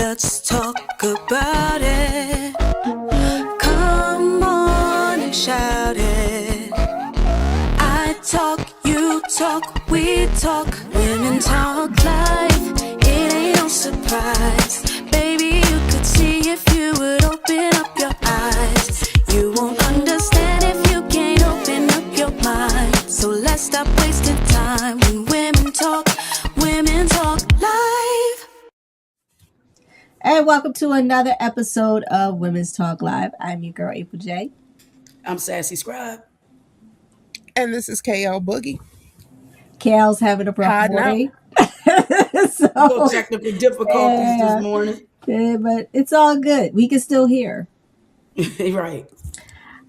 let's talk about it. Come on and shout it. I talk, you talk, we talk. Women talk life, it ain't no surprise. Baby, you could see if you would open up your eyes. You won't understand if you can't open up your mind. So let's stop wasting time when women talk live. And welcome to another episode of Women's Talk Live. I'm your girl, April J. I'm SassyScribe. And this is Elle Boogie. Cal's having a rough morning. So, little technical difficulties this morning. Yeah, but it's all good. We can still hear. Right.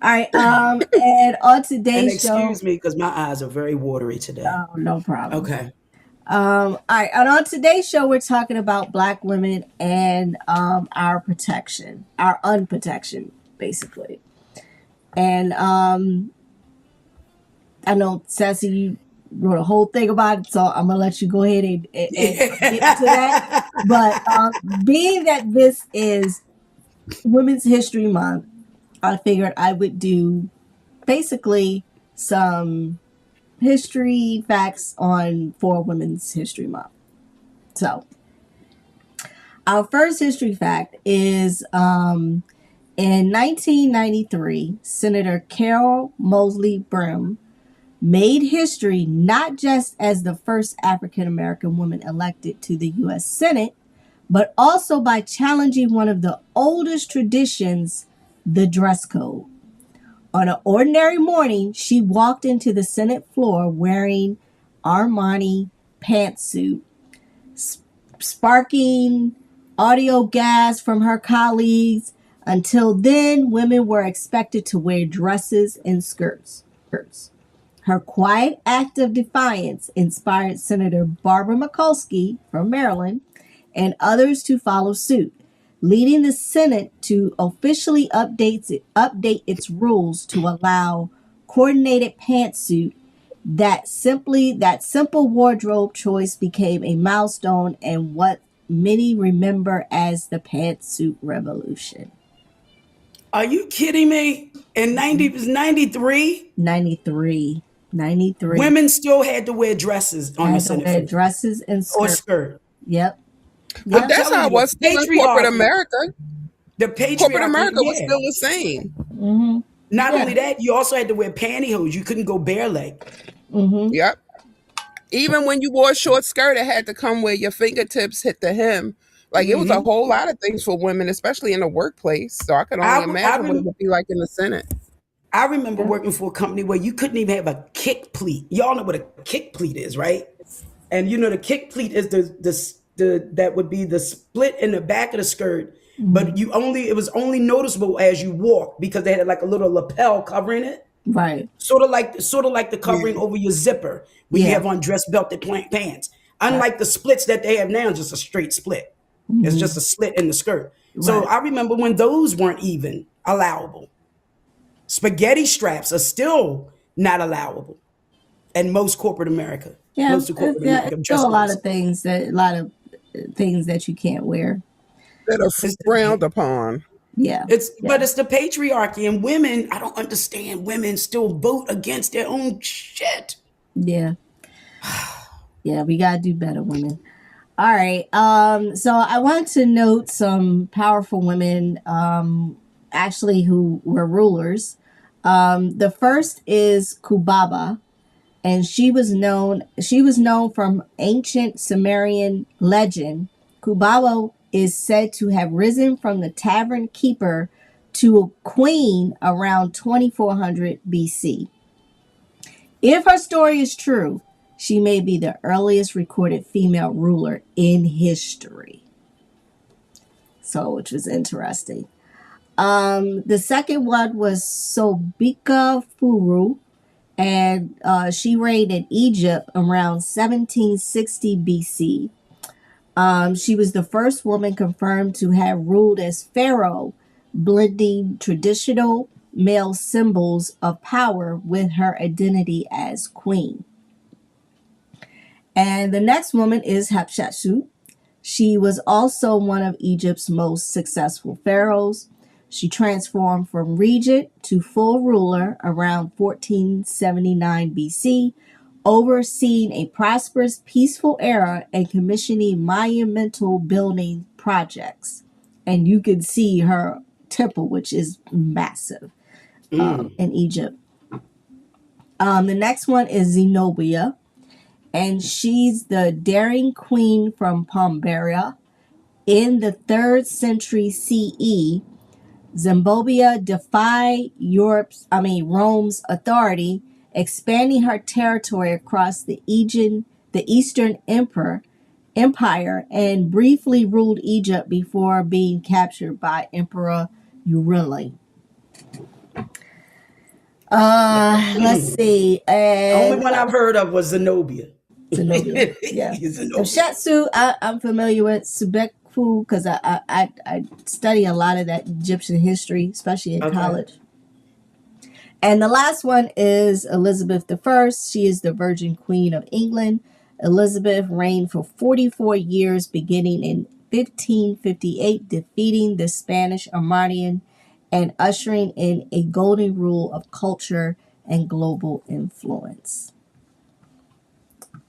All right. And on today's show. Excuse me, because my eyes are very watery today. Oh, no problem. Okay. All right. And on today's show, we're talking about Black women and our protection, our unprotection, basically. And I know, Sassy, you wrote a whole thing about it, so I'm gonna let you go ahead and get into that. But being that this is Women's History Month, I figured I would do basically some history facts for Women's History Month. So our first history fact is in 1993, Senator Carol Moseley Brim made history not just as the first African-American woman elected to the U.S. Senate, but also by challenging one of the oldest traditions, the dress code. On an ordinary morning, she walked into the Senate floor wearing Armani pantsuit, sparking audio gas from her colleagues. Until then, women were expected to wear dresses and skirts. Her quiet act of defiance inspired Senator Barbara Mikulski from Maryland and others to follow suit, leading the Senate to officially update its rules to allow coordinated pantsuit. That simple wardrobe choice became a milestone and what many remember as the pantsuit revolution. Are you kidding me? In 93? 93. Women still had to wear dresses on the Senate floor. Dresses and skirts. Or skirt. Yep. But that's how it was still in corporate America. The patriarchy. Corporate America was still the same. Mm-hmm. Not only that, you also had to wear pantyhose. You couldn't go bare leg. Mm-hmm. Yep. Even when you wore a short skirt, it had to come where your fingertips hit the hem. Like, it was a whole lot of things for women, especially in the workplace. So I could only imagine what it would be like in the Senate. I remember working for a company where you couldn't even have a kick pleat. Y'all know what a kick pleat is, right? And you know the kick pleat is that would be the split in the back of the skirt, but it was only noticeable as you walk because they had like a little lapel covering it. Right. Sort of like the covering over your zipper when you have on dress belted pants. Unlike the splits that they have now, just a straight split. It's just a slit in the skirt. So I remember when those weren't even allowable. Spaghetti straps are still not allowable in most corporate America. Yeah, most of corporate America. Still a lot of things that you can't wear that are frowned upon. Yeah. But it's the patriarchy, and women, I don't understand women still vote against their own shit. Yeah. Yeah, we gotta do better, women. All right. So I want to note some powerful women actually who were rulers. The first is Kubaba, and she was known from ancient Sumerian legend. Kubaba is said to have risen from the tavern keeper to a queen around 2400 BC. If her story is true, she may be the earliest recorded female ruler in history. So, which was interesting. The second one was Sobika Furu, and she reigned in Egypt around 1760 BC. She was the first woman confirmed to have ruled as pharaoh, blending traditional male symbols of power with her identity as queen. And the next woman is Hatshepsut. She was also one of Egypt's most successful pharaohs. She transformed from regent to full ruler around 1479 BC, overseeing a prosperous, peaceful era and commissioning monumental building projects. And you can see her temple, which is massive in Egypt. The next one is Zenobia, and she's the daring queen from Pompeii. In the 3rd century CE, Zenobia defied Rome's authority, expanding her territory across the Eastern Empire, and briefly ruled Egypt before being captured by Emperor Aurelian. Let's see. Only one I've heard of was Zenobia. Zenobia, yeah. Zenobia. Shetsu, I'm familiar with. Subekfu, because I study a lot of that Egyptian history, especially in college. And the last one is Elizabeth I. She is the Virgin Queen of England. Elizabeth reigned for 44 years, beginning in 1558, defeating the Spanish Armada and ushering in a golden rule of culture and global influence.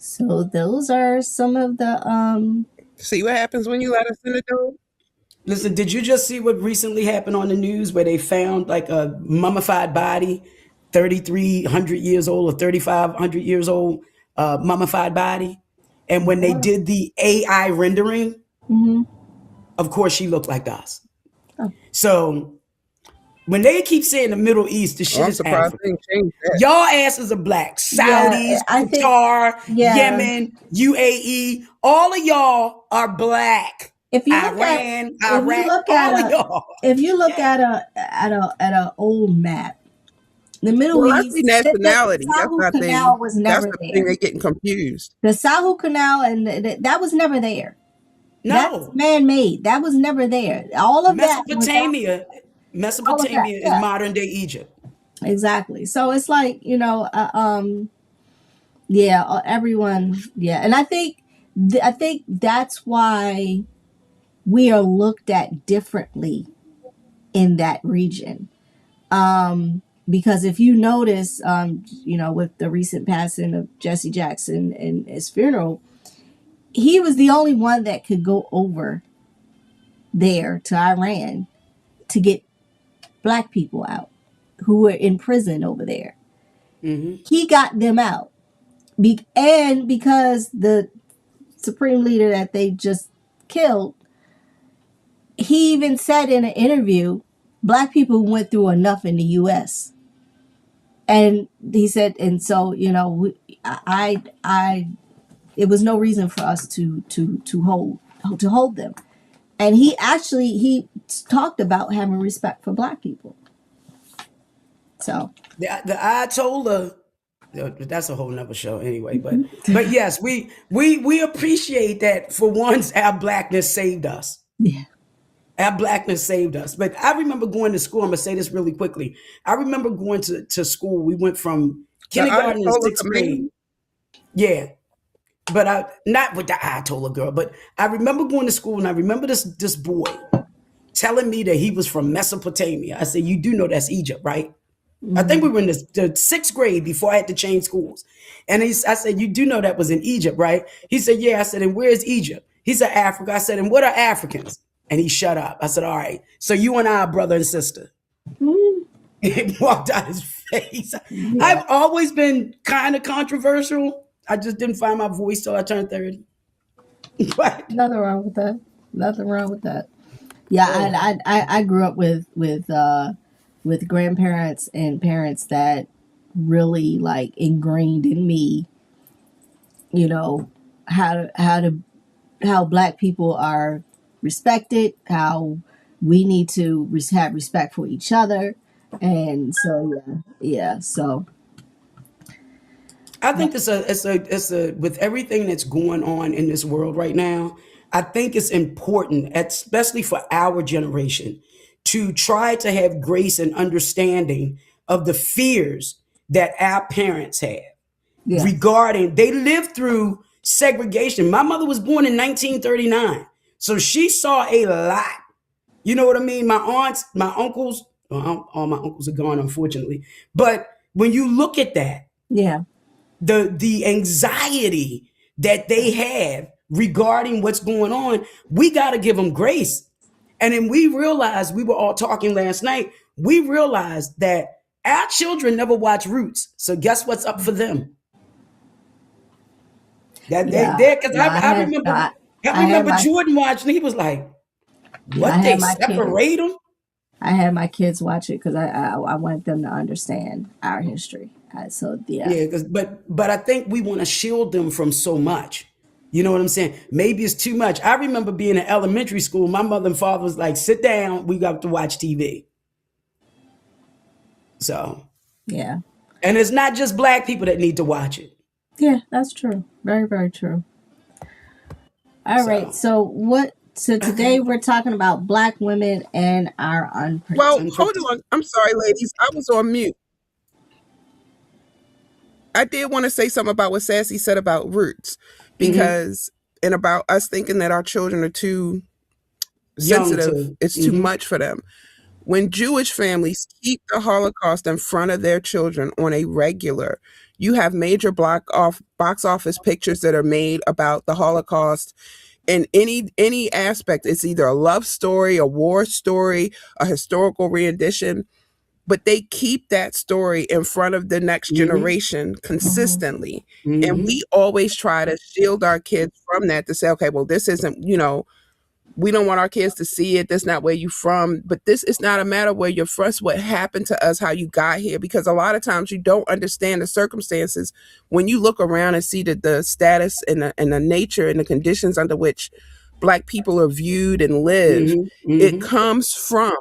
So those are some of the See what happens when you let us in the door? Listen, did you just see what recently happened on the news where they found like a mummified body, 3,300 years old or 3,500 years old, mummified body? And when they did the AI rendering, of course she looked like us. So when they keep saying the Middle East, the shit is Africa. Y'all asses are black. Saudis, Qatar, Yemen, UAE, all of y'all are black. If you look at an old map, the Middle East, that's nationality. The Sahel Canal was never there. That's the thing they're getting confused. The Sahel Canal and that was never there. No, that's man-made. That was never there. All of Mesopotamia is modern day Egypt. Exactly. So it's like, everyone, and I think that's why we are looked at differently in that region. Because if you notice, with the recent passing of Jesse Jackson and his funeral, he was the only one that could go over there to Iran to get Black people out who were in prison over there. He got them out. And because the supreme leader that they just killed, he even said in an interview, Black people went through enough in the U.S. And he said, and so, it was no reason for us to hold them. And he talked about having respect for Black people. So the Ayatollah, that's a whole nother show anyway. But yes, we appreciate that. For once, our Blackness saved us. Yeah. Our Blackness saved us. But I remember going to school. I'm gonna say this really quickly. I remember going to school. We went from kindergarten to 6th grade. Yeah. But not with the Ayatollah girl, but I remember going to school and I remember this boy telling me that he was from Mesopotamia. I said, you do know that's Egypt, right? I think we were in the 6th grade before I had to change schools. And I said, you do know that was in Egypt, right? He said, yeah. I said, and where's Egypt? He said, Africa. I said, and what are Africans? And he shut up. I said, all right, so you and I are brother and sister. It walked out his face. Yeah. I've always been kind of controversial. I just didn't find my voice till I turned 30. But nothing wrong with that. Yeah, I grew up with grandparents and parents that really like ingrained in me, how Black people are respected, how we need to have respect for each other, and so so. I think it's a with everything that's going on in this world right now, I think it's important, especially for our generation, to try to have grace and understanding of the fears that our parents have regarding, they lived through segregation. My mother was born in 1939. So she saw a lot. You know what I mean? My aunts, my uncles, well, all my uncles are gone, unfortunately. But when you look at that, Yeah. the anxiety that they have regarding what's going on, we got to give them grace. And then we realized, we were all talking last night, we realized that our children never watch Roots. So guess what's up for them? That Yeah. they because Yeah, I remember Jordan watching. He was like, "What, they separate them?" I had my kids watch it because I want them to understand our history. So yeah. Yeah, but I think we want to shield them from so much. You know what I'm saying? Maybe it's too much. I remember being in elementary school. My mother and father was like, "Sit down. We got to watch TV." So yeah, and it's not just black people that need to watch it. yeah, that's true. Very, very true. All right. So today we're talking about Black women and our unprotected. Well, hold on. I'm sorry, ladies. I was on mute. I did want to say something about what Sassy said about Roots, because and about us thinking that our children are too sensitive. It's too much for them. When Jewish families keep the Holocaust in front of their children on a regular, you have major box office pictures that are made about the Holocaust in any aspect. It's either a love story, a war story, a historical rendition, but they keep that story in front of the next generation consistently. And we always try to shield our kids from that, to say, okay, well, this isn't, we don't want our kids to see it. That's not where you from. But this is not a matter where you're from. It's what happened to us, how you got here. Because a lot of times you don't understand the circumstances. When you look around and see the status and the nature and the conditions under which Black people are viewed and live, it comes from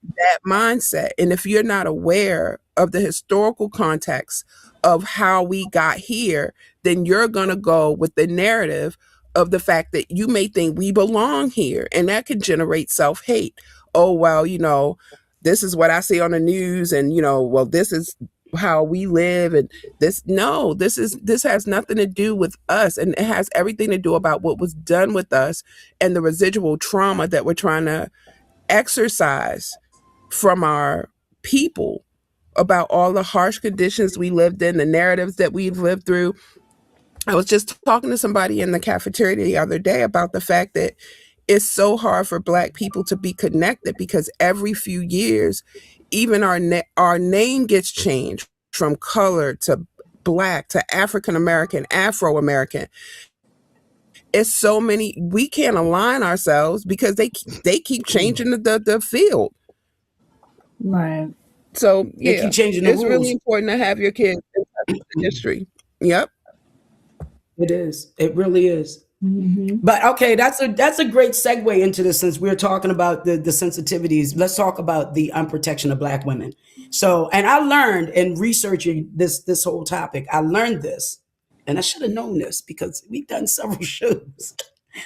that mindset. And if you're not aware of the historical context of how we got here, then you're going to go with the narrative of the fact that you may think we belong here, and that can generate self-hate. Oh, well, this is what I see on the news, and well, this is how we live, and this has nothing to do with us, and it has everything to do about what was done with us and the residual trauma that we're trying to exercise from our people about all the harsh conditions we lived in, the narratives that we've lived through. I was just talking to somebody in the cafeteria the other day about the fact that it's so hard for Black people to be connected, because every few years, even our name gets changed from color to Black to African American, Afro American. It's so many, we can't align ourselves because they keep changing the field. Right. So they keep changing the it's rules. really important to have your kids in touch with the history. Yep. It is. It really is. But okay, that's a great segue into this, since we're talking about the sensitivities. Let's talk about the unprotection of Black women. So, and I learned in researching this whole topic, I learned this, and I should have known this because we've done several shows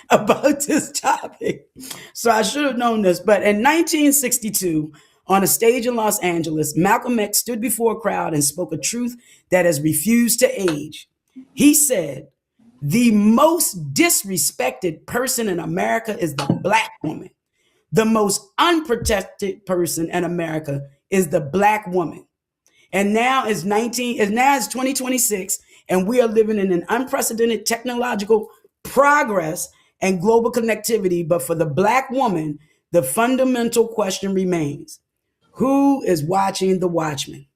about this topic. So I should have known this. But in 1962, on a stage in Los Angeles, Malcolm X stood before a crowd and spoke a truth that has refused to age. He said, "The most disrespected person in America is the Black woman. The most unprotected person in America is the Black woman." And now it's 2026, and we are living in an unprecedented technological progress and global connectivity. But for the Black woman, the fundamental question remains: who is watching the watchman?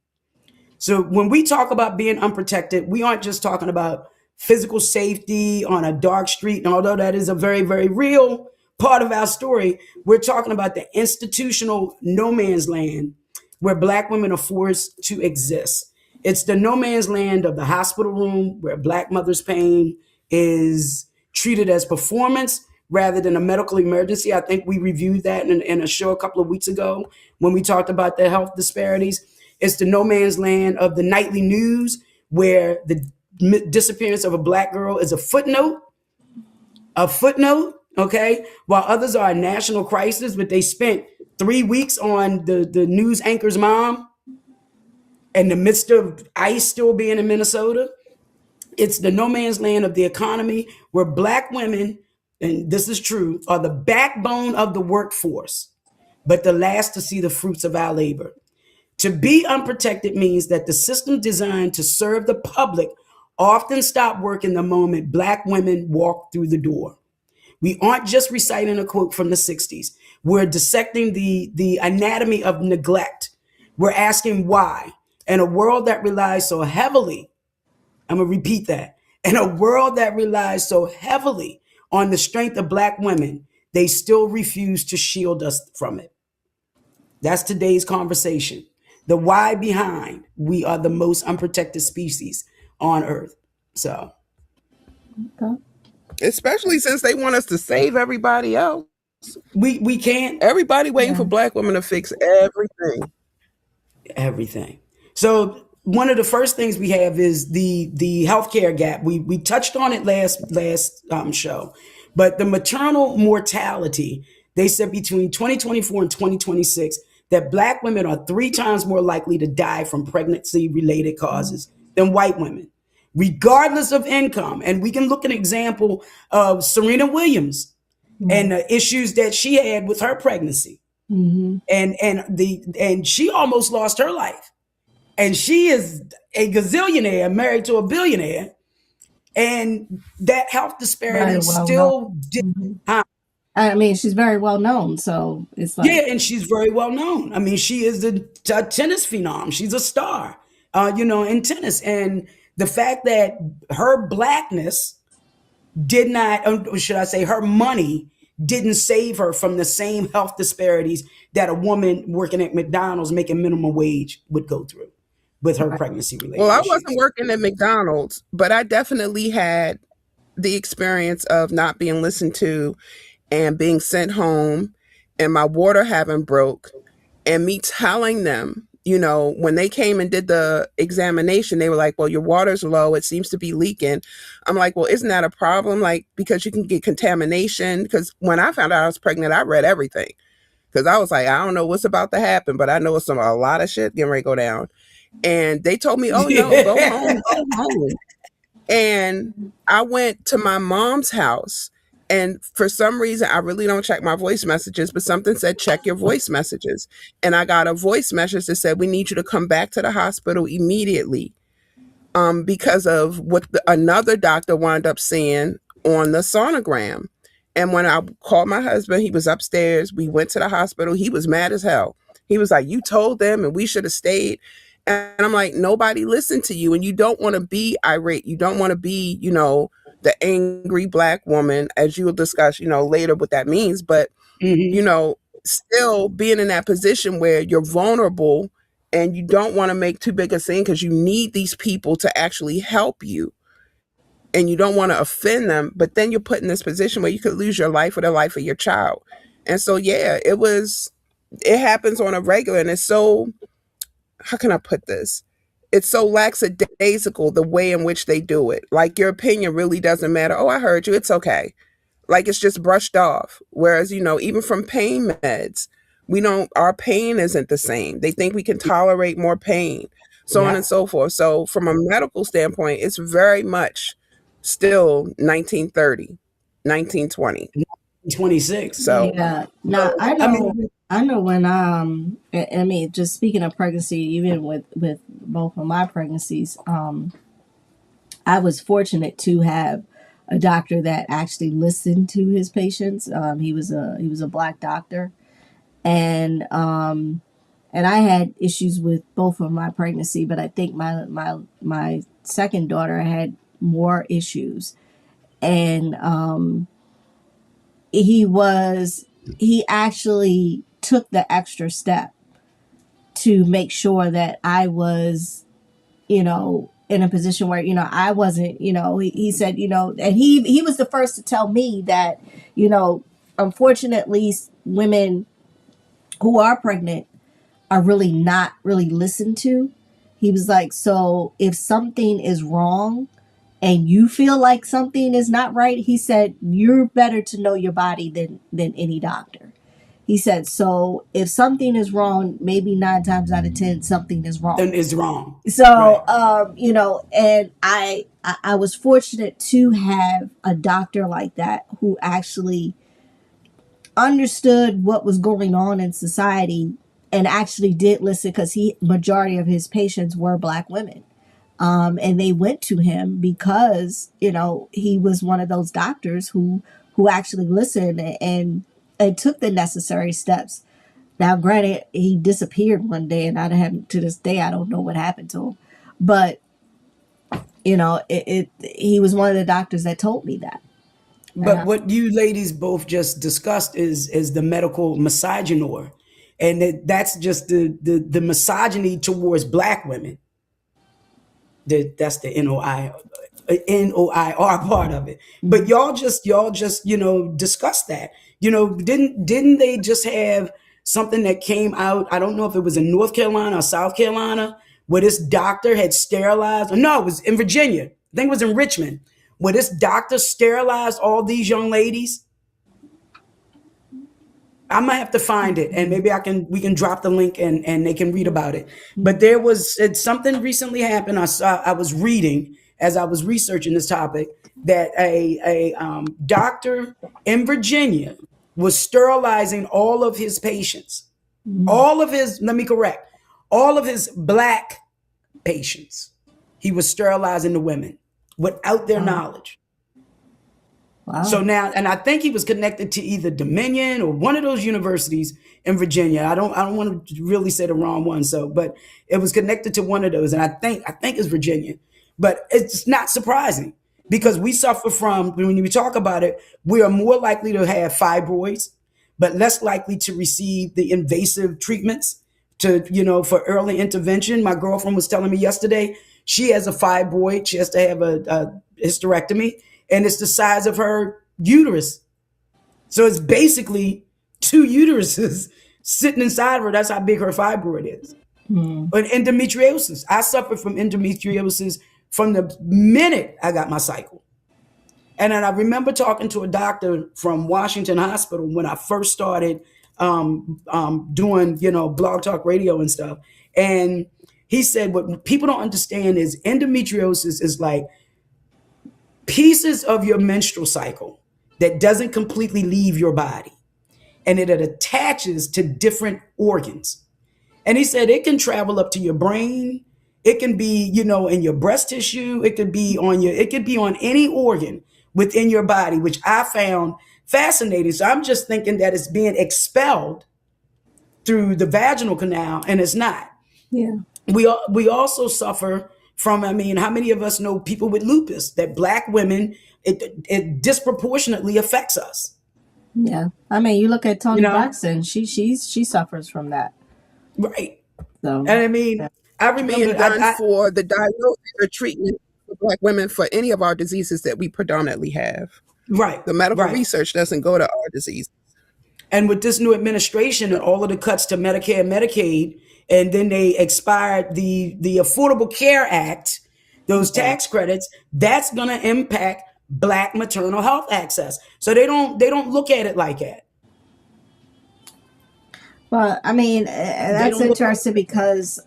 So when we talk about being unprotected, we aren't just talking about physical safety on a dark street. And although that is a very, very real part of our story, we're talking about the institutional no man's land where Black women are forced to exist. It's the no man's land of the hospital room where Black mother's pain is treated as performance rather than a medical emergency. I think we reviewed that in a show a couple of weeks ago when we talked about the health disparities. It's the no man's land of the nightly news where the disappearance of a Black girl is a footnote, okay? While others are a national crisis, but they spent 3 weeks on the news anchor's mom in the midst of ICE still being in Minnesota. It's the no man's land of the economy where Black women and this is true, are the backbone of the workforce, but the last to see the fruits of our labor. To be unprotected means that the system designed to serve the public often stop working the moment Black women walk through the door. We aren't just reciting a quote from the 60s. We're dissecting the anatomy of neglect. We're asking why. In a world that relies so heavily, I'm going to repeat that. In a world that relies so heavily on the strength of Black women, they still refuse to shield us from it. That's today's conversation. The why behind we are the most unprotected species on Earth. So, Okay. Especially since they want us to save everybody else. we can't. Everybody waiting for Black women to fix Everything. So one of the first things we have is the healthcare gap. We touched on it last show, but the maternal mortality, they said between 2024 and 2026 that Black women are 3 times more likely to die from pregnancy related causes than white women, regardless of income. And we can look at an example of Serena Williams and the issues that she had with her pregnancy. And she almost lost her life. And she is a gazillionaire married to a billionaire. And that health disparity still I mean, she's very well known, so it's like and she's very well known. I mean, she is a tennis phenom. She's a star, in tennis. And the fact that her Blackness did not, or should I say, her money didn't save her from the same health disparities that a woman working at McDonald's making minimum wage would go through with her pregnancy related Well, I issues. wasn't working at McDonald's, but I definitely had the experience of not being listened to and being sent home and my water having broke and me telling them, when they came and did the examination, they were like, well, your water's low. It seems to be leaking. I'm like, well, isn't that a problem? Like, because you can get contamination. Because when I found out I was pregnant, I read everything. Because I was like, I don't know what's about to happen, but I know it's a lot of shit getting ready to go down. And they told me, oh, no, go home, go home. And I went to my mom's house. And for some reason, I really don't check my voice messages, but something said, check your voice messages. And I got a voice message that said, we need you to come back to the hospital immediately because of what another doctor wound up seeing on the sonogram. And when I called my husband, he was upstairs. We went to the hospital. He was mad as hell. He was like, you told them and we should have stayed. And I'm like, nobody listened to you. And you don't want to be irate. You don't want to be, the angry Black woman, as you will discuss, later what that means. But, still being in that position where you're vulnerable and you don't want to make too big a scene because you need these people to actually help you. And you don't want to offend them. But then you're put in this position where you could lose your life or the life of your child. And so, it happens on a regular. And it's so, how can I put this? It's so lackadaisical the way in which they do it. Like your opinion really doesn't matter. Oh, I heard you. It's okay. Like it's just brushed off. Whereas, even from pain meds, our pain isn't the same. They think we can tolerate more pain, so on and so forth. So from a medical standpoint, it's very much still 1930, 1920. 26. So yeah. Now I know when I mean, just speaking of pregnancy, even with both of my pregnancies, I was fortunate to have a doctor that actually listened to his patients. He was a Black doctor, and I had issues with both of my pregnancy, but I think my second daughter had more issues, and he actually took the extra step to make sure that I was, in a position where, I wasn't, he said, and he was the first to tell me that, unfortunately, women who are pregnant are really not really listened to. He was like, so if something is wrong and you feel like something is not right, he said, you're better to know your body than any doctor. He said, so if something is wrong, maybe 9 times out of 10, something is wrong. Then is wrong. So, you know, and I was fortunate to have a doctor like that who actually understood what was going on in society and actually did listen, because majority of his patients were Black women. And they went to him because, you know, he was one of those doctors who actually listened and took the necessary steps. Now, granted, he disappeared one day, and to this day, I don't know what happened to him. But, you know, he was one of the doctors that told me that. But what you ladies both just discussed is the medical misogynoir. And that's just the misogyny towards Black women. That's the NOIR part of it. But y'all just, you know, discuss that. You know, didn't they just have something that came out? I don't know if it was in North Carolina or South Carolina, where this doctor had sterilized. No, it was in Virginia. I think it was in Richmond, where this doctor sterilized all these young ladies. I might have to find it, and maybe we can drop the link and they can read about it. But something recently happened. I was reading as I was researching this topic that a doctor in Virginia was sterilizing all of his patients, all of his Black patients. He was sterilizing the women without their knowledge. Wow. So now, and I think he was connected to either Dominion or one of those universities in Virginia. I don't want to really say the wrong one. But it was connected to one of those, and I think it's Virginia. But it's not surprising, because we suffer from, when we talk about it, we are more likely to have fibroids, but less likely to receive the invasive treatments for early intervention. My girlfriend was telling me yesterday, she has a fibroid. She has to have a hysterectomy. And it's the size of her uterus. So it's basically 2 uteruses sitting inside of her. That's how big her fibroid is. But endometriosis, I suffered from endometriosis from the minute I got my cycle. And then I remember talking to a doctor from Washington Hospital when I first started doing, blog talk radio and stuff. And he said, what people don't understand is endometriosis is like pieces of your menstrual cycle that doesn't completely leave your body, and it attaches to different organs. And he said it can travel up to your brain. It can be, in your breast tissue. It could be on any organ within your body, which I found fascinating. So I'm just thinking that it's being expelled through the vaginal canal, and it's not. Yeah. We also suffer from, how many of us know people with lupus, that Black women, it disproportionately affects us. Yeah. You look at Toni Braxton, she suffers from that. Right. So, and I remember for the diagnosis or treatment for Black women for any of our diseases that we predominantly have. Right. The medical research doesn't go to our disease. And with this new administration and all of the cuts to Medicare and Medicaid, and then they expired the Affordable Care Act, those tax credits, that's going to impact Black maternal health access. So they don't look at it like that. Well, that's interesting because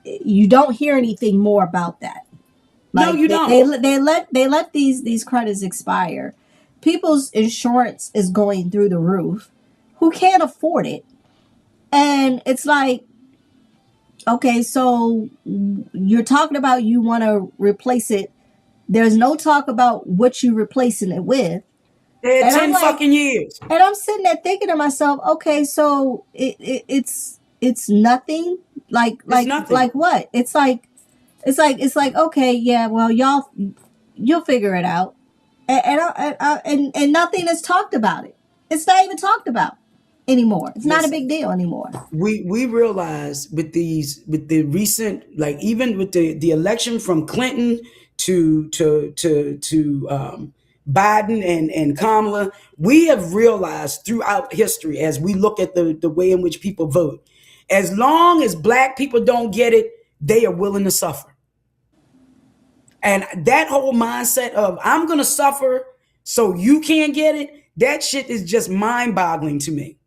you don't hear anything more about that. No, you don't. They let these credits expire. People's insurance is going through the roof. Who can't afford it? And it's like, okay, so you're talking about you want to replace it. There's no talk about what you're replacing it with. 10 fucking years. And I'm sitting there thinking to myself, okay, so it's nothing. Nothing. Like what? It's like okay, yeah, well, you'll figure it out. And nothing is talked about it. It's not even talked about anymore. It's not a big deal anymore. We realize with the recent, even with the election from Clinton to Biden and Kamala, we have realized throughout history, as we look at the way in which people vote, as long as Black people don't get it, they are willing to suffer. And that whole mindset of I'm going to suffer so you can't get it, that shit is just mind-boggling to me.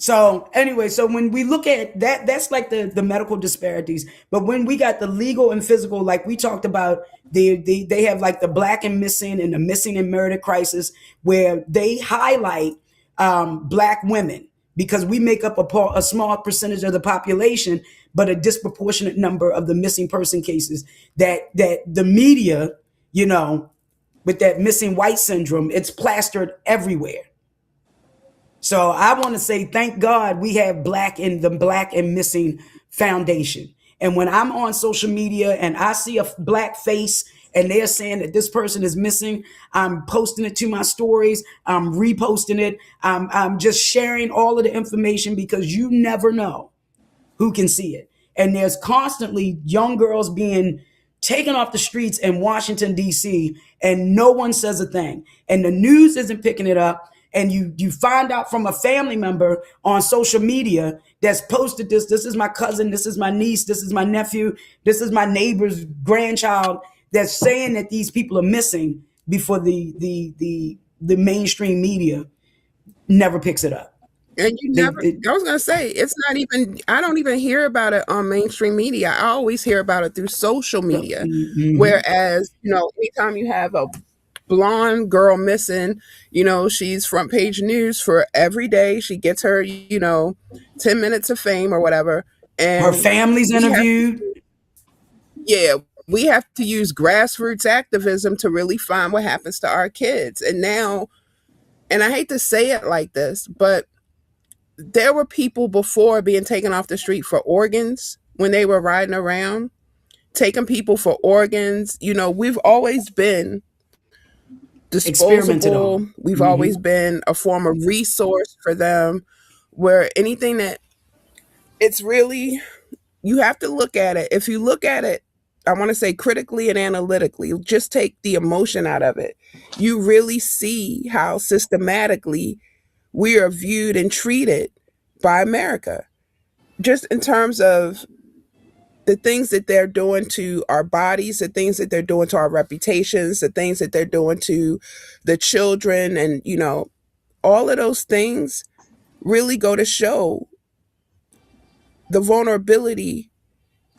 So anyway, so when we look at that, that's like the medical disparities. But when we got the legal and physical, like we talked about, they have like the black and missing and the missing and murder crisis, where they highlight black women because we make up a small percentage of the population, but a disproportionate number of the missing person cases that the media, you know, with that missing white syndrome, it's plastered everywhere. So I want to say, thank God we have Black and Missing Foundation. And when I'm on social media and I see a black face and they're saying that this person is missing, I'm posting it to my stories. I'm reposting it. I'm just sharing all of the information because you never know who can see it. And there's constantly young girls being taken off the streets in Washington, D.C., and no one says a thing. And the news isn't picking it up. And you find out from a family member on social media that's posted this. This is my cousin. This is my niece. This is my nephew. This is my neighbor's grandchild that's saying that these people are missing before the mainstream media never picks it up. And I was going to say, it's not even, I don't even hear about it on mainstream media. I always hear about it through social media. Mm-hmm. Whereas, anytime you have a blonde girl missing, she's front page news for every day. She gets her, 10 minutes of fame or whatever. And her family's interviewed. We have to use grassroots activism to really find what happens to our kids. And now, and I hate to say it like this, but there were people before being taken off the street for organs when they were riding around, taking people for organs. We've always been disposable. We've mm-hmm. always been a form of resource for them, where anything that it's really, you have to look at it. If you look at it, I want to say critically and analytically, just take the emotion out of it. You really see how systematically we are viewed and treated by America, just in terms of the things that they're doing to our bodies, the things that they're doing to our reputations, the things that they're doing to the children. And, all of those things really go to show the vulnerability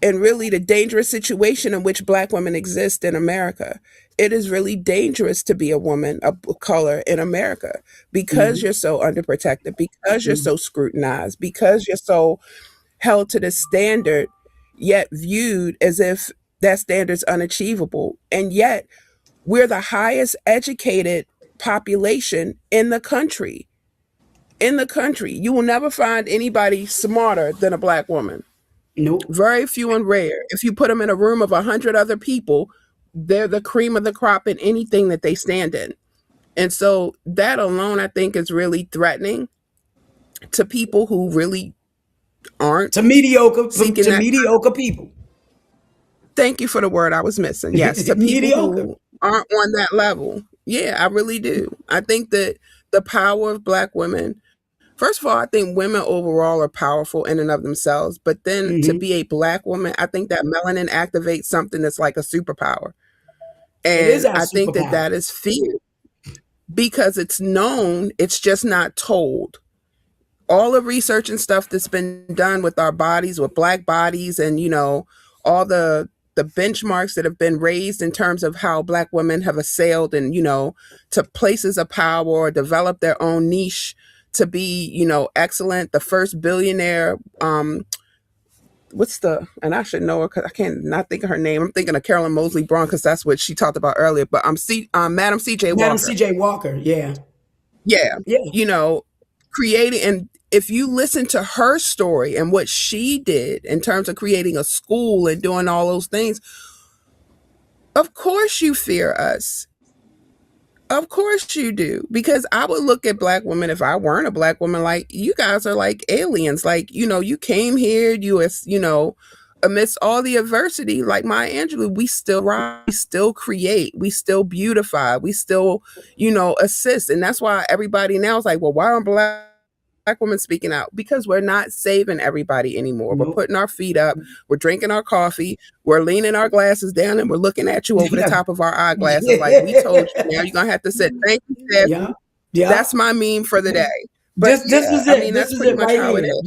and really the dangerous situation in which Black women exist in America. It is really dangerous to be a woman of color in America because mm-hmm. you're so underprotected, because you're mm-hmm. so scrutinized, because you're so held to the standard, yet viewed as if that standard's unachievable. And yet we're the highest educated population in the country. You will never find anybody smarter than a Black woman. Nope. Very few and rare. If you put them in a room of 100 other people, they're the cream of the crop in anything that they stand in. And so that alone, I think, is really threatening to people who really aren't. To mediocre people. Thank you for the word I was missing. Yes, to people who aren't on that level. Yeah, I really do. I think that the power of Black women, first of all, I think women overall are powerful in and of themselves. But then mm-hmm. to be a Black woman, I think that melanin activates something that's like a superpower. And I think that is fear because it's known, it's just not told. All the research and stuff that's been done with our bodies, with Black bodies, and, all the benchmarks that have been raised in terms of how Black women have assailed and, to places of power or develop their own niche to be, excellent. The first billionaire, and I should know her because I can't not think of her name. I'm thinking of Carolyn Moseley Braun because that's what she talked about earlier. But Madam C.J. Walker. Madam C.J. Walker, yeah. Yeah. Creating, and if you listen to her story and what she did in terms of creating a school and doing all those things, of course you fear us. Of course you do. Because I would look at Black women, if I weren't a Black woman, like, you guys are like aliens. Like, you came here, amidst all the adversity, like Maya Angelou, we still rise, we still create, we still beautify, we still, assist. And that's why everybody now is like, well, why aren't Black women speaking out? Because we're not saving everybody anymore. Nope. We're putting our feet up, we're drinking our coffee, we're leaning our glasses down, and we're looking at you over the top of our eyeglasses like, we told you, now you're going to have to sit. Thank you, Dad. Yeah. That's my meme for the day. But This yeah, is I it. mean, This that's is pretty it much right how it here. is.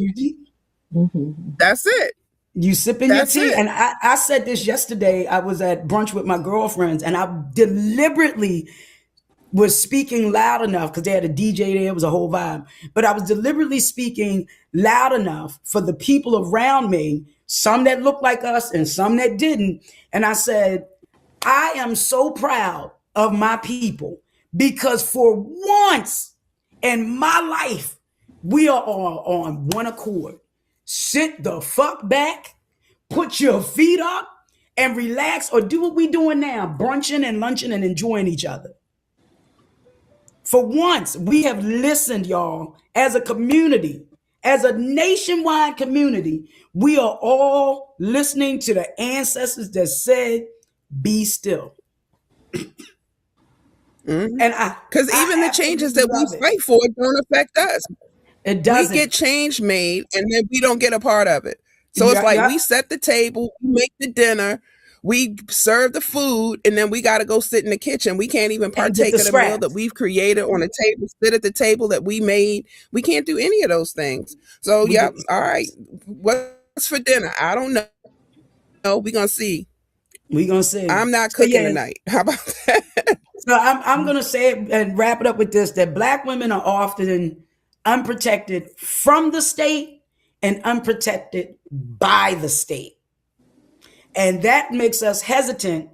Mm-hmm. That's it. You sipping your That's tea. it. And I said this yesterday. I was at brunch with my girlfriends and I deliberately was speaking loud enough because they had a DJ there. It was a whole vibe. But I was deliberately speaking loud enough for the people around me, some that looked like us and some that didn't. And I said, I am so proud of my people because for once in my life, we are all on one accord. Sit the fuck back, put your feet up, and relax or do what we doing now, brunching and lunching and enjoying each other. For once, we have listened, y'all, as a community, as a nationwide community. We are all listening to the ancestors that said, be still. And Because I even the changes absolutely that we love it. fight for don't affect us. It We get doesn't. change made and then we don't get a part of it. So it's Yeah, like yeah. we set the table, we make the dinner, we serve the food, and then we got to go sit in the kitchen. We can't even And get partake the of the meal that scraps. we've created on the table, sit at the table that we made. We can't do any of those things. So, We yep, get the all right. scraps. What's for dinner? I don't know. We're going to see. We gonna see. I'm not So cooking yeah. tonight. How about that? So I'm gonna say it and wrap it up with this: that Black women are often unprotected from the state and unprotected by the state. And that makes us hesitant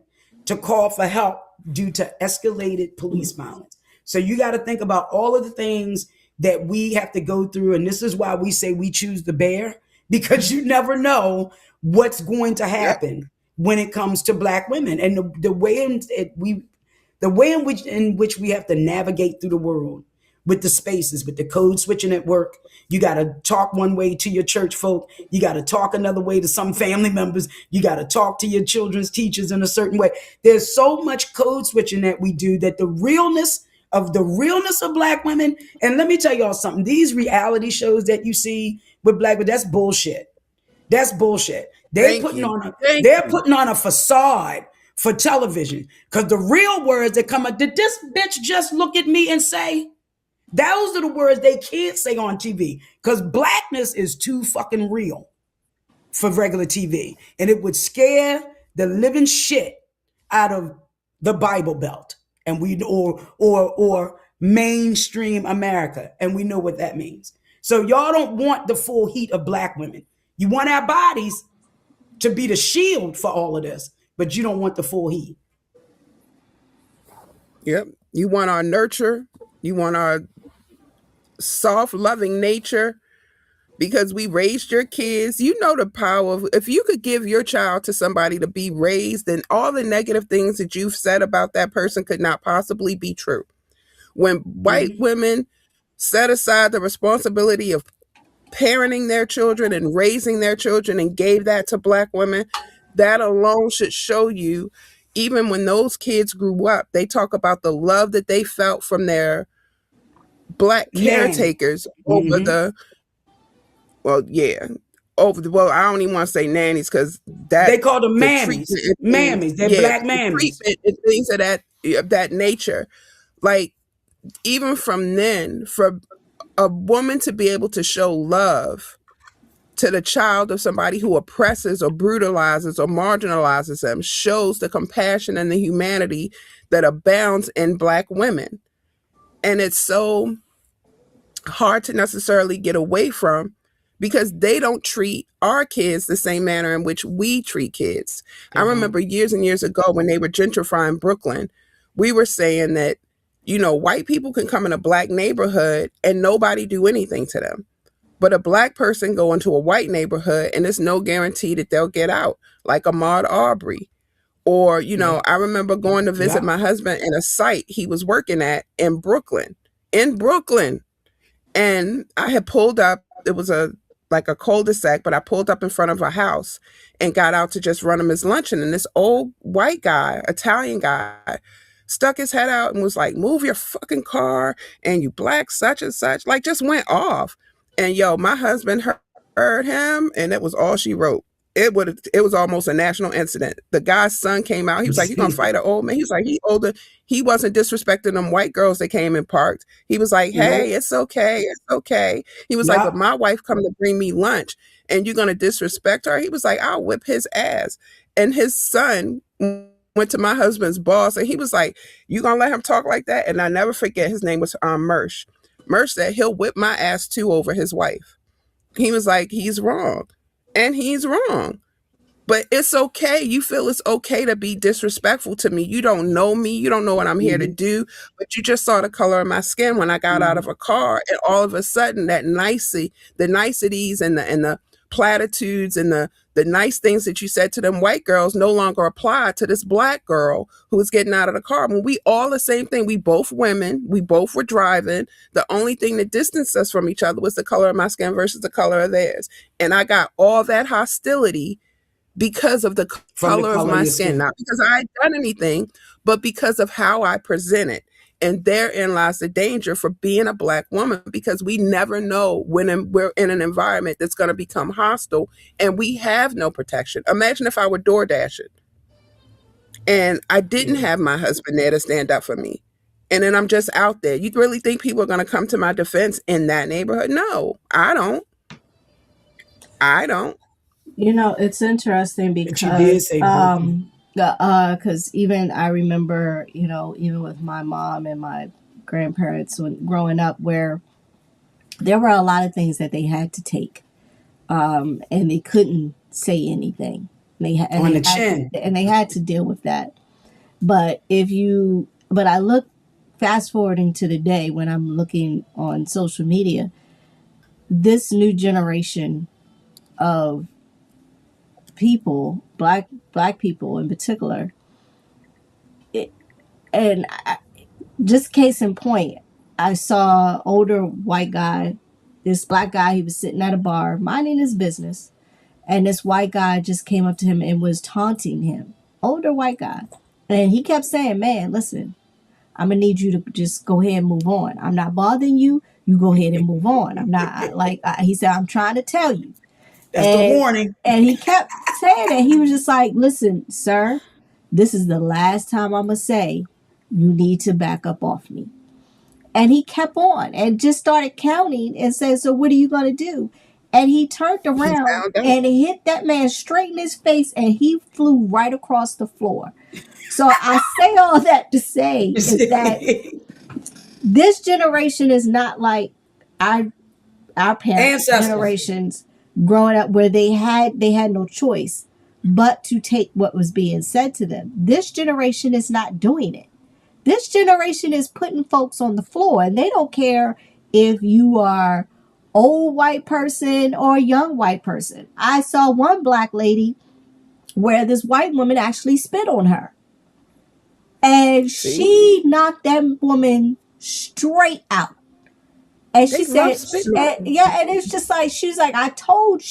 to call for help due to escalated police violence. So you got to think about all of the things that we have to go through. And this is why we say we choose the bear, because you never know what's going to Yep. happen when it comes to Black women. And the way in which we have to navigate through the world with the spaces, with the code switching at work. You got to talk one way to your church folk. You got to talk another way to some family members. You got to talk to your children's teachers in a certain way. There's so much code switching that we do that the realness of Black women. And let me tell y'all something. These reality shows that you see with Black women, that's bullshit. That's bullshit. Thank you. Thank They're you. putting on a facade for television because the real words that come out, did this bitch just look at me and say? Those are the words they can't say on TV because Blackness is too fucking real for regular TV. And it would scare the living shit out of the Bible Belt and or mainstream America. And we know what that means. So y'all don't want the full heat of Black women. You want our bodies to be the shield for all of this, but you don't want the full heat. Yep. You want our nurture. You want our soft, loving nature because we raised your kids. You know the power of if you could give your child to somebody to be raised, then all the negative things that you've said about that person could not possibly be true. When white women set aside the responsibility of parenting their children and raising their children and gave that to Black women, that alone should show you, even when those kids grew up, they talk about the love that they felt from their Black Nanny. caretakers over the, well, yeah, over the, well, I don't even want to say nannies because that They call them the mammies. treatment and things, Mammies. They're yeah, Black the mammies. treatment and things of that nature. Like, even from then, for a woman to be able to show love to the child of somebody who oppresses or brutalizes or marginalizes them shows the compassion and the humanity that abounds in Black women. And it's so hard to necessarily get away from because they don't treat our kids the same manner in which we treat kids. I remember years and years ago when they were gentrifying Brooklyn, we were saying that, you know, white people can come in a Black neighborhood and nobody do anything to them. But a Black person go into a white neighborhood and there's no guarantee that they'll get out, like Ahmaud Arbery. Or, you know, I remember going to visit my husband in a site he was working at in Brooklyn. And I had pulled up, it was like a cul-de-sac, but I pulled up in front of a house and got out to just run him his luncheon. And this old white guy, Italian guy, stuck his head out and was like, move your fucking car and you Black such and such, like just went off. And yo, my husband heard him and that was all she wrote. it was almost a national incident. The guy's son came out. He was like, "You gonna fight an old man?" He was like, "He older." He wasn't disrespecting them white girls that came and parked. He was like, "Hey, it's okay, it's okay." He was like, "But my wife come to bring me lunch, and you're gonna disrespect her?" He was like, "I'll whip his ass." And his son went to my husband's boss, and he was like, "You gonna let him talk like that?" And I never forget, his name was Mersh. Mersh said he'll whip my ass too over his wife. He was like, he's wrong. And he's wrong. But it's okay. You feel it's okay to be disrespectful to me. You don't know me. You don't know what I'm here to do. But you just saw the color of my skin when I got out of a car. And all of a sudden, the niceties and the platitudes and the nice things that you said to them white girls no longer apply to this black girl who was getting out of the car. When we all the same thing. We both women. We both were driving. The only thing that distanced us from each other was the color of my skin versus the color of theirs. And I got all that hostility because of the color of my skin, not because I had done anything, but because of how I present it. And therein lies the danger for being a black woman, because we never know when we're in an environment that's going to become hostile and we have no protection. Imagine if I were door dashing and I didn't have my husband there to stand up for me. And then I'm just out there. You really think people are going to come to my defense in that neighborhood? No, I don't. You know, it's interesting because because even I remember, you know, even with my mom and my grandparents when growing up, where there were a lot of things that they had to take, and they couldn't say anything. They had to deal with that. But I look fast forwarding to the day when I'm looking on social media, this new generation of people, black people in particular, just case in point, I saw an older white guy, this black guy, he was sitting at a bar minding his business, and this white guy just came up to him and was taunting him, older white guy, and he kept saying, "Man, listen, I'm gonna need you to just go ahead and move on. I'm not bothering you. You go ahead and move on. I'm not he said, I'm trying to tell you." That's the warning. And he kept saying it. He was just like, "Listen, sir, this is the last time I'm going to say you need to back up off me." And he kept on and just started counting and said, "So what are you going to do?" And he turned around and hit that man straight in his face, and he flew right across the floor. So I say all that to say is that this generation is not like our parents' generations growing up, where they had no choice but to take what was being said to them. This generation is not doing it. This generation is putting folks on the floor, and they don't care if you are old white person or a young white person. I saw one black lady where this white woman actually spit on her, and she knocked that woman straight out. And she said, and it's just like, she's like, I told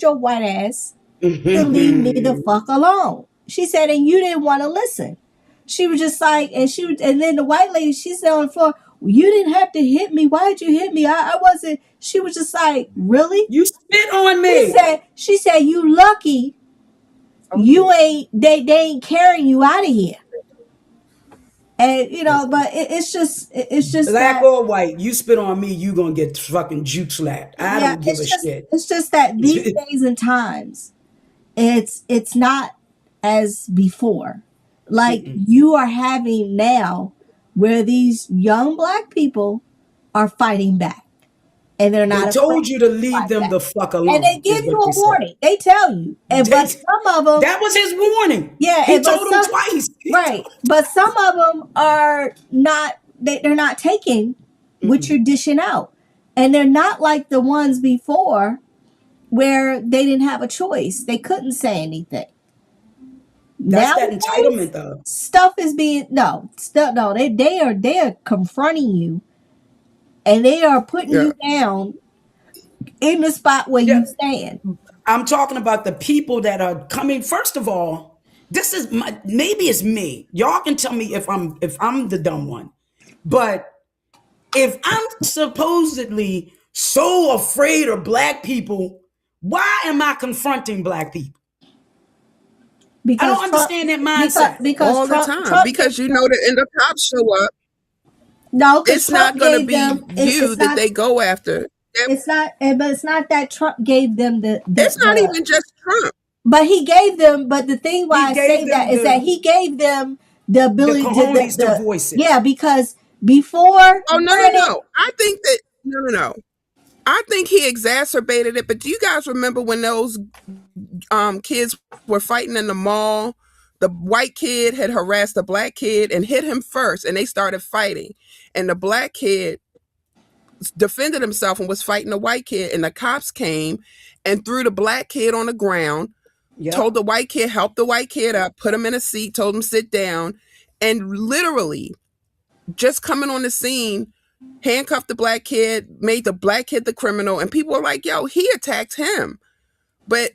your white ass to leave me the fuck alone. She said, and you didn't want to listen. She was just like, and then the white lady, she said on the floor, "You didn't have to hit me. Why did you hit me? I wasn't." She was just like, "Really? You spit on me." She said, "You lucky. You ain't, they ain't carrying you out of here." And you know, but it's just black or white. You spit on me, you gonna get fucking juke slapped. I don't give a shit. It's just that these days and times, it's not as before. Like you are having now, where these young black people are fighting back, and they're not. They told you to leave them the fuck alone, and they give you a warning. They tell you, but some of them, that was his warning. Yeah, he told them twice. Right, but some of them are not. They're not taking what you're dishing out, and they're not like the ones before, where they didn't have a choice. They couldn't say anything. That's that entitlement, though. Stuff is being They are confronting you, and they are putting you down in the spot where you stand. I'm talking about the people that are coming. First of all, this is maybe it's me. Y'all can tell me if I'm the dumb one, but if I'm supposedly so afraid of black people, Why am I confronting black people? Because I don't understand that mindset. Because all Trump, the time. Trump Because you know that in the cops show up, no, because it's not Trump going to gave be them. you It's that not. they go after. It's not. But it's not that Trump gave them It's not even just Trump. But he gave them. But the thing why I He gave say them that is that he gave them the ability cojones to voice it. Yeah, because before. Oh no! I think that no. I think he exacerbated it. But do you guys remember when those kids were fighting in the mall? The white kid had harassed the black kid and hit him first, and they started fighting. And the black kid defended himself and was fighting the white kid, and the cops came and threw the black kid on the ground. Yep. Told the white kid, help the white kid up, put him in a seat, told him sit down, and literally just coming on the scene, handcuffed the black kid, made the black kid the criminal, and people were like, yo, he attacked him. But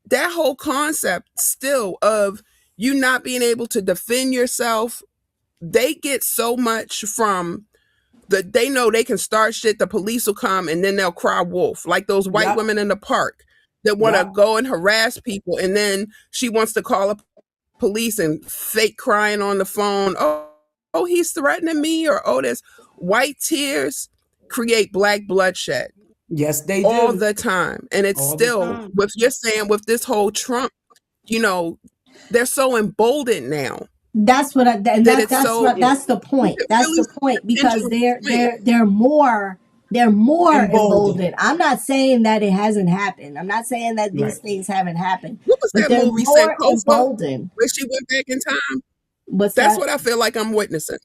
that whole concept still of you not being able to defend yourself, they get so much from they know they can start shit, the police will come, and then they'll cry wolf, like those white women in the park that want to go and harass people, and then she wants to call the police and fake crying on the phone. Oh, he's threatening me, or oh, there's white tears create black bloodshed. Yes, they do all the time, and it's still with you're saying with this whole Trump, they're so emboldened now. That's what that's the point. That's the point, because they're more emboldened. I'm not saying that it hasn't happened. I'm not saying that these things haven't happened. What was that movie? Emboldened. Where she went back in time. That's what I feel like I'm witnessing.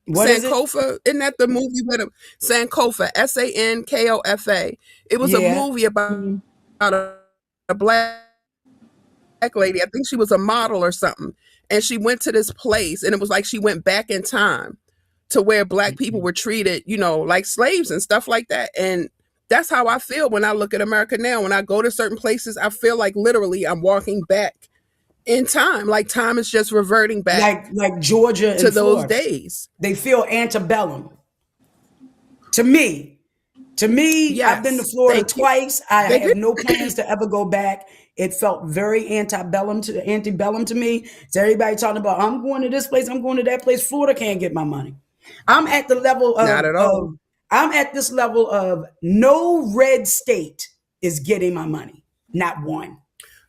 What Sankofa, isn't that the movie with him? Sankofa, Sankofa. It was a movie about a black lady. I think she was a model or something. And she went to this place, and it was like she went back in time to where black people were treated, like slaves and stuff like that. And that's how I feel when I look at America now. When I go to certain places, I feel like literally I'm walking back in time. Like time is just reverting back, like Georgia to and those Florida. days. They feel antebellum. To me, yes, I've been to Florida twice. I have no plans to ever go back. It felt very antebellum to me. So everybody talking about, I'm going to this place, I'm going to that place. Florida can't get my money. I'm at the level of, not at all. I'm at this level of no red state is getting my money. Not one.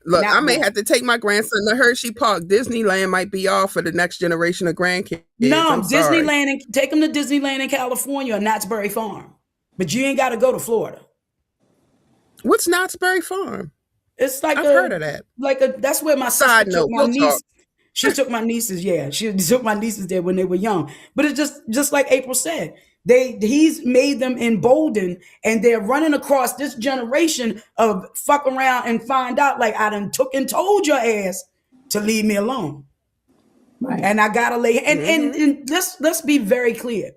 Look, I may have to take my grandson to Hershey Park. Disneyland might be off for the next generation of grandkids. No, Disneyland, take them to Disneyland in California or Knott's Berry Farm. But you ain't got to go to Florida. What's Knott's Berry Farm? It's like I've heard of that. That's where my sister took my niece. She took my nieces. Yeah, she took my nieces there when they were young. But it's just like April said, he's made them emboldened, and they're running across this generation of fuck around and find out. Like, I done took and told your ass to leave me alone, right? And I gotta lay. And let's be very clear: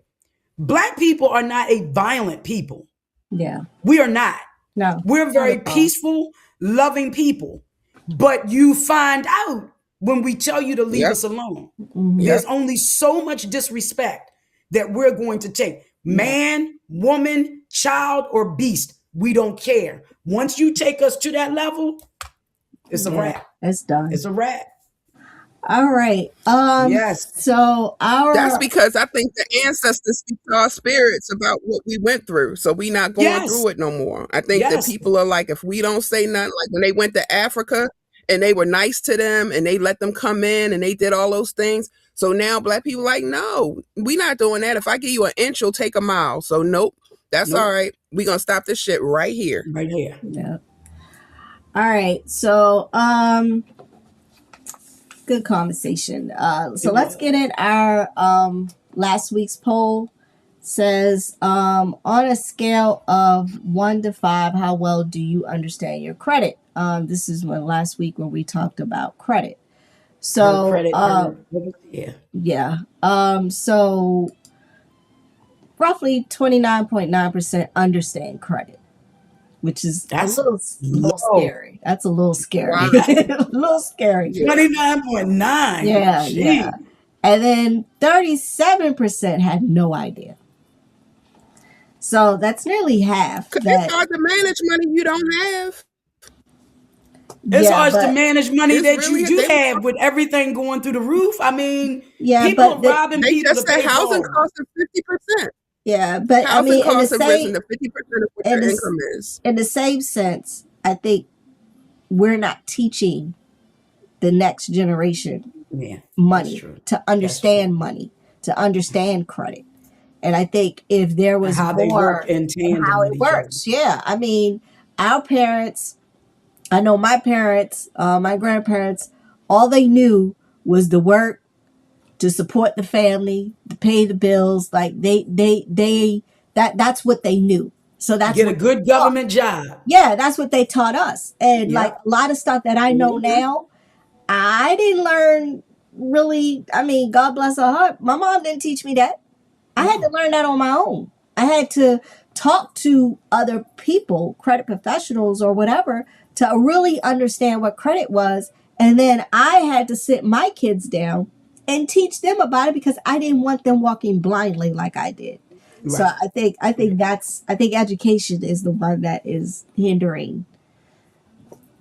Black people are not a violent people. Yeah, we are not. No, we're very peaceful, loving people. But you find out when we tell you to leave us alone. There's only so much disrespect that we're going to take. Man, woman, child, or beast, we don't care. Once you take us to that level, it's a wrap. It's done. It's a wrap. All right. Yes. So that's because I think the ancestors speak to our spirits about what we went through, so we not going through it no more. I think that people are like, if we don't say nothing, like when they went to Africa and they were nice to them and they let them come in and they did all those things. So now Black people like, no, we not doing that. If I give you an inch, you'll take a mile. So nope, that's all right. We gonna stop this shit right here. Right here. Yeah. All right. So good conversation. So let's get in our last week's poll. Says on a scale of 1 to 5, how well do you understand your credit? This is last week when we talked about credit. So so roughly 29.9% understand credit, which is a little scary. That's a little scary. Wow. A little scary. 29.9. Yeah. And then 37% had no idea. So that's nearly half. It's hard to manage money you don't have. As Yeah, far as to but manage money that really you do have with everything going through the roof, I mean, yeah, people but are robbing they people just to said pay housing Paul. costs are 50%. yeah, but I Housing mean, costs have risen to 50% of what in your the income is. in the same sense, I think we're not teaching the next generation Yeah, that's money, true. to That's true. understand money, to understand credit. And I think if there And was how they work more in and how tandem with it each other. works, yeah. I mean, our parents, I know my parents, my grandparents, all they knew was the work, to support the family, to pay the bills. Like that's what they knew. So that's Get a what they good taught. government job. Yeah, that's what they taught us. And like Yep. a lot of stuff that I know now, I didn't learn really. I mean, God bless her heart. My mom didn't teach me that. I had to learn that on my own. I had to talk to other people, credit professionals or whatever, to really understand what credit was. And then I had to sit my kids down and teach them about it because I didn't want them walking blindly like I did. So Right. I think education is the one that is hindering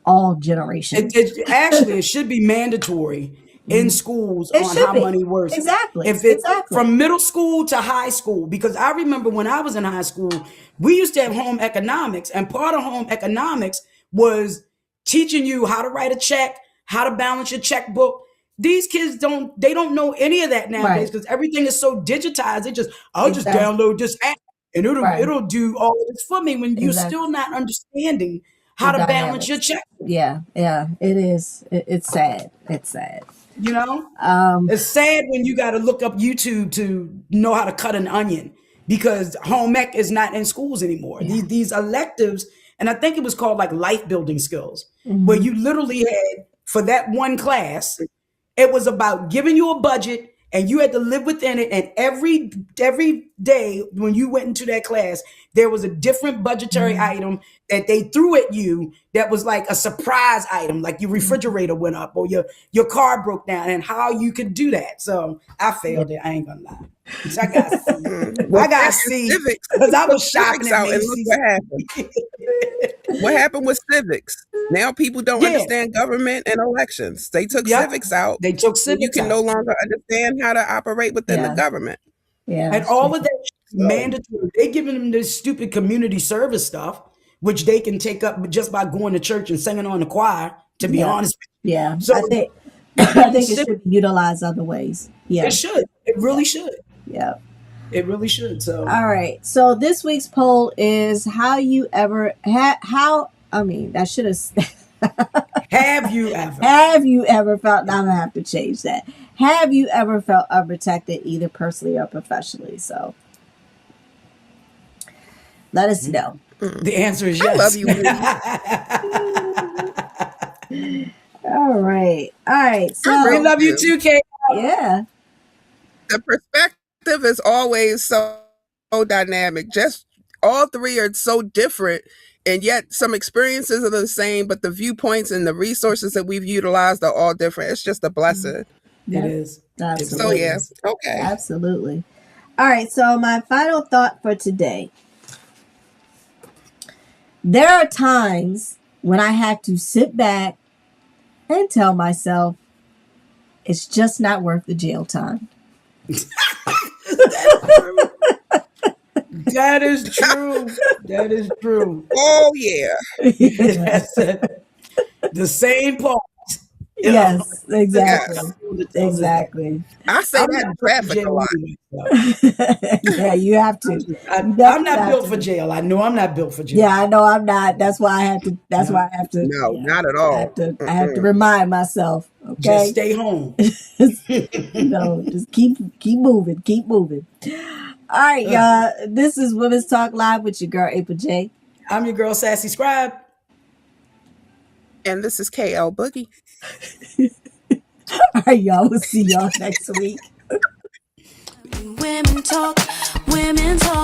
all generations. Actually, it should be mandatory in schools It on should how be. money works. Exactly. If it Exactly. from middle school to high school, because I remember when I was in high school, we used to have home economics, and part of home economics was teaching you how to write a check, how to balance your checkbook. These kids don't know any of that nowadays Right. because everything is so digitized. I'll just Exactly. download this app and Right. it'll do all of this for me when you're Exactly. still not understanding The how to balance your dynamics. check. Yeah, yeah, it is. It's sad. It's sad. You know, Um, it's sad when you got to look up YouTube to know how to cut an onion because home ec is not in schools anymore. yeah. These electives, and I think it was called like life building skills, where Mhm. you literally had for that one class, it was about giving you a budget and you had to live within it. And every day when you went into that class, there was a different budgetary item that they threw at you that was like a surprise item, like your refrigerator went up or your car broke down, and how you could do that. So I failed it. I ain't gonna lie. So I got C. Well, I got back in C civics, because they I took was shopping civics at out, and look Macy's. what happened. What happened with civics? Now people don't Yeah. understand government and elections. They took Yep. civics out, They took and you civics can no out. longer understand how to operate within the Yeah, government. yeah. And It's all true. of that is So, mandatory. They giving them this stupid community service stuff, which they can take up just by going to church and singing on the choir, to be Yeah, honest. yeah. So I think I home think it civic, should be utilized other ways. it Yeah, should. It really should. yeah. It really should. So All right. So this week's poll is how you ever how I mean I should have have you ever? have you ever felt, now I'm gonna have to change that. Have you ever felt unprotected either personally or professionally? So let us know. The answer is I yes. love you, Lee. All right. All right. I So We really love you do. too, Kate. yeah. The perspective is always so dynamic. Just all three are so different, and yet some experiences are the same, but the viewpoints and the resources that we've utilized are all different. It's just a blessing. It Yeah. is. It So Absolutely. really yeah, is. okay. Absolutely. All right. So my final thought for today. There are times when I have to sit back and tell myself it's just not worth the jail time. That is true. That is true. Oh yeah. That's it. The same part. Yes, exactly. Yes. Exactly. I say I'm that not in built for traffic a jail lot. anyway, so. Yeah, you have to. You I'm definitely not have built to. for jail. I know I'm not built for jail. Yeah, I know I'm not. That's why I have to. That's why I have to. No, Yeah, not at I all. have to. I have to remind myself. Just Okay. stay home. No, just keep moving. Keep moving. All right, y'all. This is Women's Talk Live with your girl April J. I'm your girl, SassyScribe. And this is KL Boogie. All right, y'all. We'll see y'all next week. Women talk, women talk.